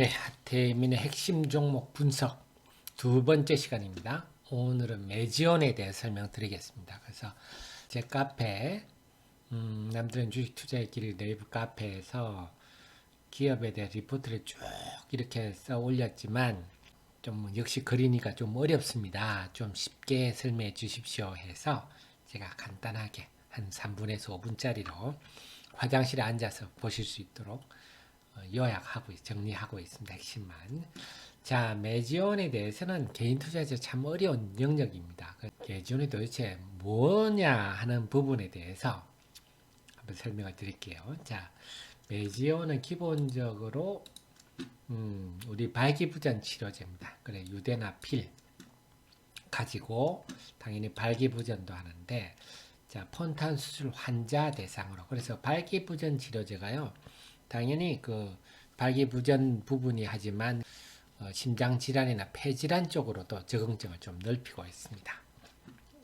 네, 하태민의 핵심 종목 분석 두 번째 시간입니다. 오늘은 매지온에 대해 설명드리겠습니다. 그래서 제 카페, 남들은 주식 투자의 길 네이버 카페에서 기업에 대한 리포트를 쭉 이렇게 써 올렸지만 좀 역시 그리니까 좀 어렵습니다. 좀 쉽게 설명해 주십시오 해서 제가 간단하게 한 3분에서 5분짜리로 화장실에 앉아서 보실 수 있도록 요약하고 정리하고 있습니다. 핵심만. 자, 매지온에 대해서는 개인 투자자 참 어려운 영역입니다. 매지온이 도대체 뭐냐 하는 부분에 대해서 한번 설명을 드릴게요. 자, 매지온은 기본적으로 우리 발기부전 치료제입니다. 그래, 유대나 필 가지고 당연히 발기부전도 하는데, 자, 폰탄 수술 환자 대상으로. 그래서 발기부전 치료제가요, 당연히 그 발기부전 부분이 하지만 심장 질환이나 폐질환 쪽으로도 적응증을 좀 넓히고 있습니다.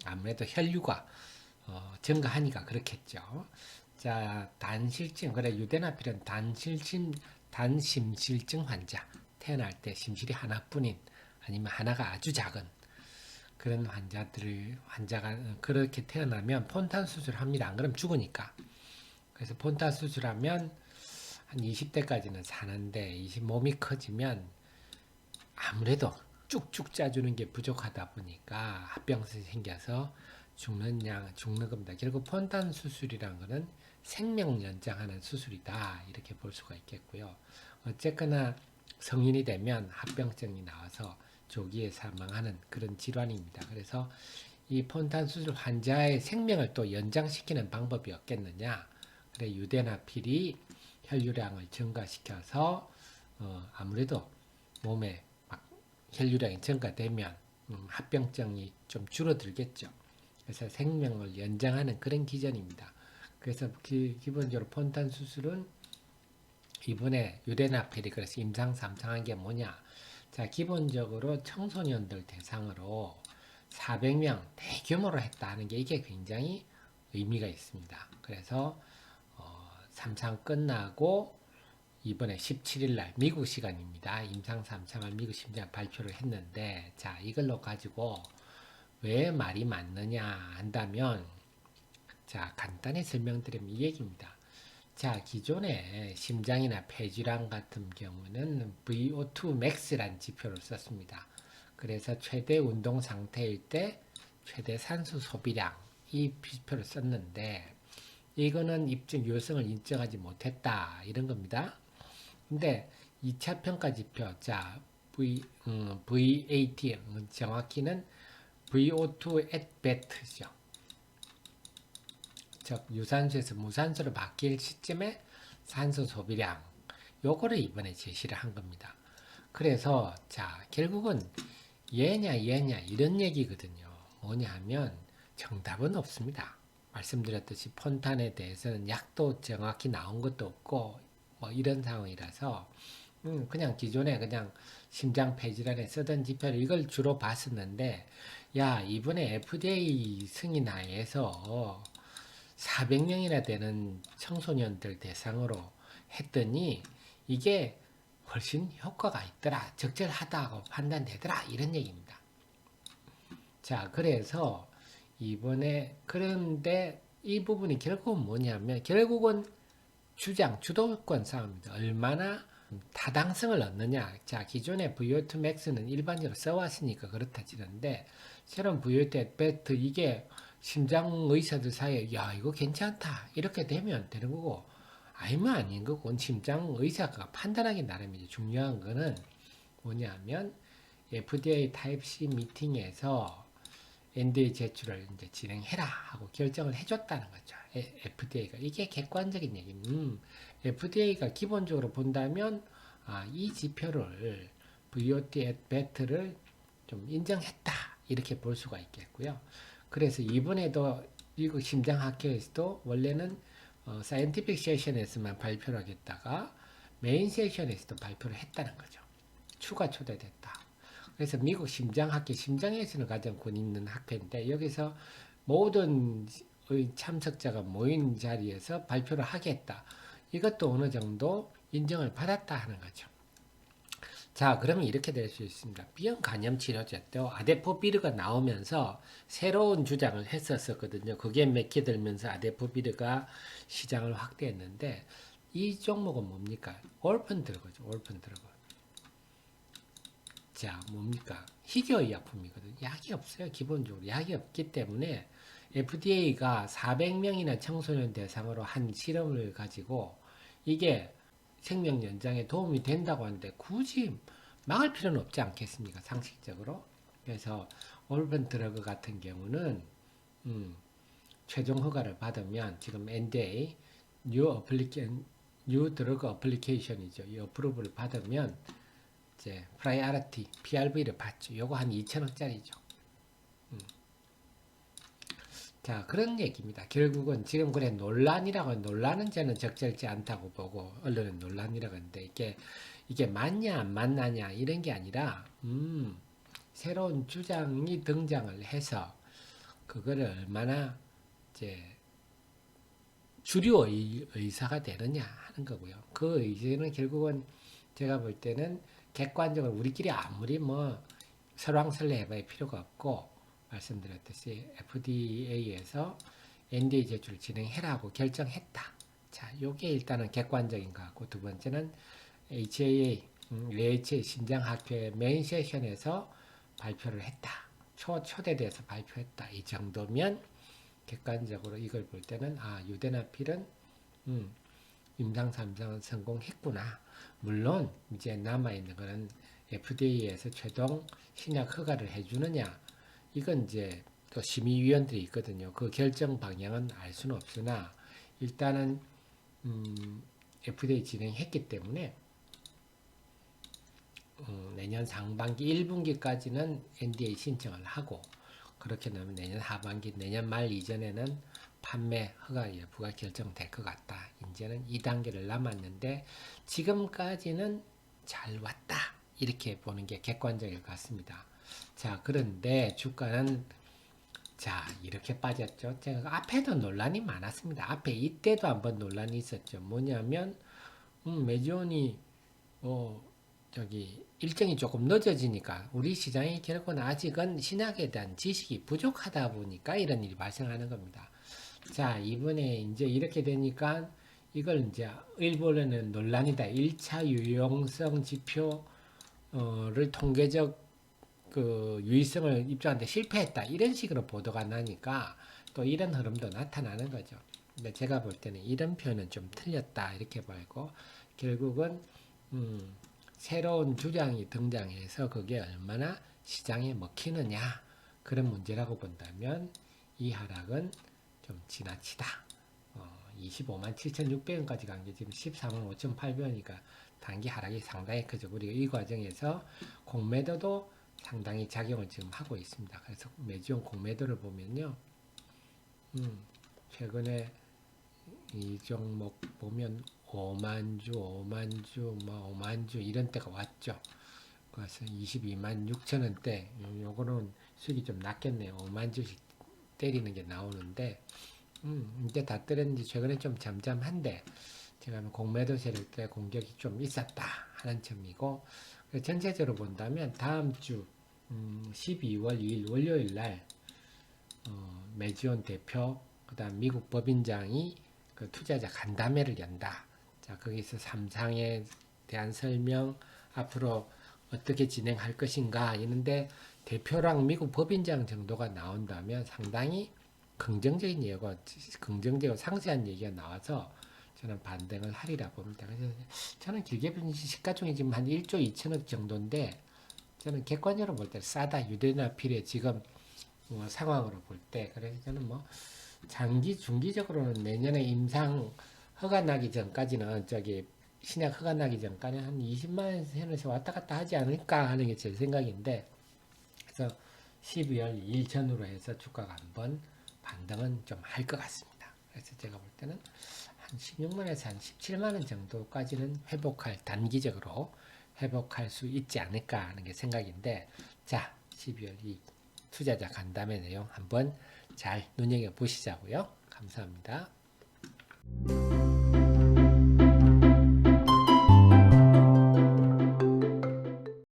아무래도 혈류가 증가하니까 그렇겠죠. 자, 단실증, 그래, 유대나필은 단심실증 환자, 태어날 때 심실이 하나뿐인, 아니면 하나가 아주 작은 그런 환자가 그렇게 태어나면 폰탄 수술합니다. 안 그러면 죽으니까. 그래서 폰탄 수술하면 한 20대까지는 사는데, 몸이 커지면 아무래도 쭉쭉 짜주는 게 부족하다 보니까 합병증이 생겨서 죽는 겁니다. 결국 폰탄 수술이란 거는 생명 연장하는 수술이다, 이렇게 볼 수가 있겠고요. 어쨌거나 성인이 되면 합병증이 나와서 조기에 사망하는 그런 질환입니다. 그래서 이 폰탄 수술 환자의 생명을 또 연장시키는 방법이 없겠느냐. 그래, 유대나필이 혈류량을 증가시켜서 아무래도 몸에 막 혈류량이 증가되면 합병증이 좀 줄어들겠죠. 그래서 생명을 연장하는 그런 기전입니다. 그래서 기본적으로 폰탄 수술은 이번에 유대나필이 그래서 임상 3상한 게 뭐냐. 자, 기본적으로 청소년들 대상으로 400명 대규모로 했다 하는 게 이게 굉장히 의미가 있습니다. 그래서 3상 끝나고 이번에 17일 날 미국 시간입니다. 임상 3상을 미국 심장 발표를 했는데, 자, 이걸로 가지고 왜 말이 맞느냐 한다면, 자, 간단히 설명드리면 이 얘기입니다. 자, 기존에 심장이나 폐질환 같은 경우는 VO2 max라는 지표를 썼습니다. 그래서 최대 운동 상태일 때 최대 산소 소비량, 이 지표를 썼는데, 이거는 유효성을 인정하지 못했다, 이런 겁니다. 근데 2차 평가 지표, 자, VAT, 정확히는 VO2 at bet죠. 즉, 유산소에서 무산소로 바뀔 시점에 산소 소비량, 요거를 이번에 제시를 한 겁니다. 그래서, 자, 결국은 얘냐, 이런 얘기거든요. 뭐냐 하면, 정답은 없습니다. 말씀드렸듯이 폰탄에 대해서는 약도 정확히 나온 것도 없고, 뭐 이런 상황이라서, 그냥 기존에 그냥 심장 폐질환에 쓰던 지표를 이걸 주로 봤었는데, 야, 이번에 FDA 승인하에서 400명이나 되는 청소년들 대상으로 했더니 이게 훨씬 효과가 있더라, 적절하다고 판단되더라, 이런 얘기입니다. 자, 그래서 이번에 그런데 이 부분이 결국은 뭐냐면, 결국은 주도권 싸움입니다. 얼마나 타당성을 얻느냐. 자, 기존의 VO2 max는 일반적으로 써왔으니까 그렇다 치는데, 새로운 VO2 better, 이게 심장 의사들 사이에, 야, 이거 괜찮다, 이렇게 되면 되는 거고, 아니면 아닌 거고, 심장 의사가 판단하기 나름이죠. 중요한 거는 뭐냐면, FDA 타입 C 미팅에서 NDA 제출을 이제 진행해라 하고 결정을 해줬다는 거죠. FDA가. 이게 객관적인 얘기는, FDA가 기본적으로 본다면, 이 지표를, VO2 at bet를 좀 인정했다, 이렇게 볼 수가 있겠고요. 그래서 이번에도 미국 심장학회에서도 원래는 사이언티픽 세션에서만 발표를 하겠다가 메인 세션에서도 발표를 했다는 거죠. 추가 초대됐다. 그래서 미국 심장학회, 심장에서는 가장 권 있는 학회인데, 여기서 모든 참석자가 모인 자리에서 발표를 하겠다. 이것도 어느 정도 인정을 받았다 하는 거죠. 자, 그러면 이렇게 될 수 있습니다. B형 간염 치료제 때 아데포비르가 나오면서 새로운 주장을 했었거든요. 그게 맥히들면서 아데포비르가 시장을 확대했는데 이 종목은 뭡니까? 올픈 드러그죠. 올픈 드러그. 자, 뭡니까? 희귀의약품이거든요. 약이 없어요. 기본적으로 약이 없기 때문에 FDA가 400명이나 청소년 대상으로 한 실험을 가지고 이게 생명 연장에 도움이 된다고 하는데 굳이 막을 필요는 없지 않겠습니까? 상식적으로. 그래서 올픈 드러그 같은 경우는 최종 허가를 받으면 지금 NDA New Drug Application이죠. 이 어프로브를 받으면 이제 Priority PRV를 받죠. 요거 한 2천억짜리죠. 자, 그런 얘기입니다. 결국은 지금 그래 논란은 저는 적절치 않다고 보고 언론은 논란이라고 하는데 이게 맞냐 안 맞느냐 이런 게 아니라 새로운 주장이 등장을 해서 그거를 얼마나 이제 주류 의사가 되느냐 하는 거고요. 그 의지는 결국은 제가 볼 때는 객관적으로 우리끼리 아무리 뭐 설왕설래 해봐야 필요가 없고 말씀드렸듯이 FDA에서 NDA 제출을 진행해라고 결정했다. 자, 요게 일단은 객관적인 것 같고 두 번째는 AHA 신장학회 메인 세션에서 발표를 했다. 초대돼서 발표했다. 이 정도면 객관적으로 이걸 볼 때는 유대나필은 임상 3상은 성공했구나. 물론 이제 남아있는 거는 FDA에서 최종 신약 허가를 해주느냐 이건 이제 또 심의위원들이 있거든요. 그 결정 방향은 알 수는 없으나 일단은 FDA 진행했기 때문에 내년 상반기 1분기까지는 NDA 신청을 하고 그렇게 되면 내년 하반기 내년 말 이전에는 판매 허가 여부가 결정될 것 같다. 이제는 2단계를 남았는데 지금까지는 잘 왔다. 이렇게 보는 게 객관적일 것 같습니다. 자, 그런데 주가는 자, 이렇게 빠졌죠. 제가 앞에도 논란이 많았습니다. 앞에 이때도 한번 논란이 있었죠. 뭐냐면 메지온이 일정이 조금 늦어지니까 우리 시장이 결국은 아직은 신약에 대한 지식이 부족하다 보니까 이런 일이 발생하는 겁니다. 자, 이번에 이제 이렇게 되니까 이걸 이제 일본에는 논란이다. 1차 유용성 지표를 통계적 그 유의성을 입증하는데 실패했다. 이런 식으로 보도가 나니까 또 이런 흐름도 나타나는 거죠. 근데 제가 볼 때는 이런 표현은 좀 틀렸다. 이렇게 보고 결국은 새로운 주장이 등장해서 그게 얼마나 시장에 먹히느냐 그런 문제라고 본다면 이 하락은 좀 지나치다. 25만 7,600원까지 간 게 지금 14만 5,800원이니까 단기 하락이 상당히 크죠. 그리고 이 과정에서 공매도도 상당히 작용을 지금 하고 있습니다. 그래서 매주용 공매도를 보면요. 최근에 이 종목 보면 5만 주, 5만 주, 5만 주 이런 때가 왔죠. 그래서 22만 6천 원대. 요거는 수익이 좀 낮겠네요. 5만 주씩 때리는 게 나오는데 이제 다 때렸는지 최근에 좀 잠잠한데 제가 공매도 세력 때 공격이 좀 있었다 하는 점이고 전체적으로 본다면 다음 주 12월 2일 월요일 날 메지온 대표 그다음 미국 법인장이 그 투자자 간담회를 연다. 자, 거기서 3상에 대한 설명 앞으로 어떻게 진행할 것인가 이런데 대표랑 미국 법인장 정도가 나온다면 상당히 긍정적인 예가 긍정적이고 상세한 얘기가 나와서 저는 반등을 하리라 봅니다. 그래서 저는 길게 보면 시가총액이 지금 한 1조 2천억 정도인데 저는 객관적으로 볼 때 싸다. 유대나필의 지금 상황으로 볼 때 그래서 저는 뭐 중기적으로는 내년에 임상 허가 나기 전까지는 신약 허가 나기 전까지는 한 20만 선에서 왔다 갔다 하지 않을까 하는 게 제 생각인데 그래서 12월 2일 전후로 해서 주가가 한번 반등은 좀 할 것 같습니다. 그래서 제가 볼 때는 한 16만에서 한 17만 원 정도까지는 단기적으로 회복할 수 있지 않을까 하는 게 생각인데 자, 12월 2일 투자자 간담회 내용 한번 잘 눈여겨보시자고요. 감사합니다.